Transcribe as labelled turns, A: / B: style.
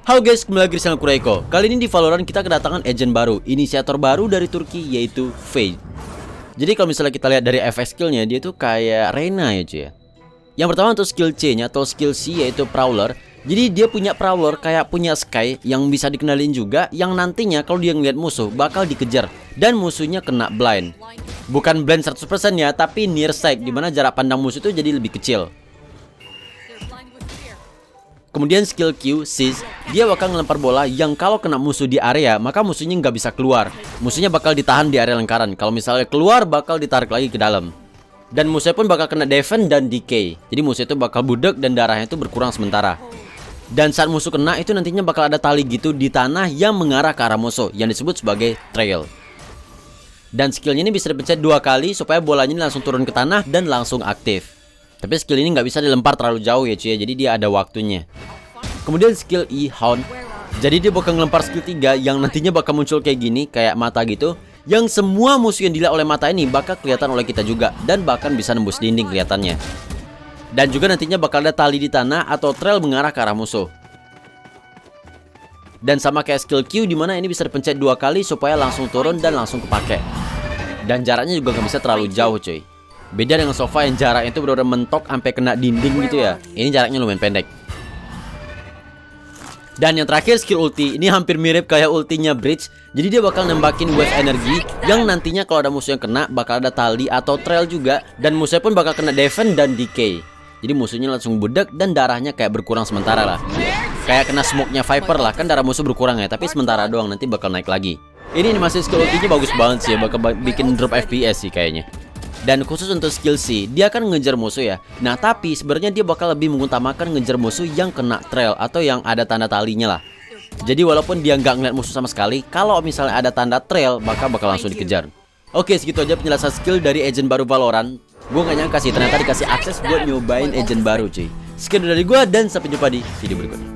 A: Halo guys, kembali lagi di channel Kureko. Kali ini di Valorant kita kedatangan agent baru, inisiator baru dari Turki, yaitu Fade. Jadi kalau misalnya kita lihat dari FX skillnya, dia tuh kayak Reyna ya cuy ya. Yang pertama untuk skill C nya atau skill C yaitu Prowler. Jadi dia punya Prowler kayak punya Sky yang bisa dikenalin juga, yang nantinya kalau dia ngeliat musuh bakal dikejar dan musuhnya kena blind. Bukan blind 100% ya, tapi near sight, dimana jarak pandang musuh itu jadi lebih kecil. Kemudian skill Q, Seize, dia bakal ngelempar bola yang kalau kena musuh di area, maka musuhnya nggak bisa keluar. Musuhnya bakal ditahan di area lingkaran. Kalau misalnya keluar, bakal ditarik lagi ke dalam. Dan musuhnya pun bakal kena defense dan decay. Jadi musuh itu bakal budek dan darahnya itu berkurang sementara. Dan saat musuh kena, itu nantinya bakal ada tali gitu di tanah yang mengarah ke arah musuh, yang disebut sebagai trail. Dan skillnya ini bisa dipencet 2 kali supaya bolanya ini langsung turun ke tanah dan langsung aktif. Tapi skill ini nggak bisa dilempar terlalu jauh ya cuy ya, jadi dia ada waktunya. Kemudian skill E, Hound. Jadi dia bakal ngelempar skill 3 yang nantinya bakal muncul kayak gini, kayak mata gitu. Yang semua musuh yang dilihat oleh mata ini bakal kelihatan oleh kita juga, dan bahkan bisa nembus dinding kelihatannya. Dan juga nantinya bakal ada tali di tanah atau trail mengarah ke arah musuh. Dan sama kayak skill Q, dimana ini bisa dipencet 2 kali supaya langsung turun dan langsung kepake. Dan jaraknya juga nggak bisa terlalu jauh cuy. Beda dengan Sova yang jaraknya itu benar-benar mentok sampai kena dinding gitu ya. Ini jaraknya lumayan pendek. Dan yang terakhir skill ulti. Ini hampir mirip kayak ultinya Bridge. Jadi dia bakal nembakin wave energi yang nantinya kalau ada musuh yang kena bakal ada tali atau trail juga. Dan musuhnya pun bakal kena defense dan decay. Jadi musuhnya langsung budek dan darahnya kayak berkurang sementara lah. Kayak kena smoke-nya Viper lah. Kan darah musuh berkurang ya, tapi sementara doang, nanti bakal naik lagi. Ini animasi skill ultinya bagus banget sih ya. Bakal bikin drop FPS sih kayaknya. Dan khusus untuk skill C, dia akan ngejar musuh ya. Nah tapi sebenarnya dia bakal lebih mengutamakan ngejar musuh yang kena trail atau yang ada tanda talinya lah. Jadi walaupun dia nggak ngeliat musuh sama sekali, kalau misalnya ada tanda trail bakal langsung dikejar. Oke, segitu aja penjelasan skill dari agent baru Valorant. Gue gak nyangka sih ternyata dikasih akses buat nyobain agent baru cuy. Sekian dari gue dan sampai jumpa di video berikutnya.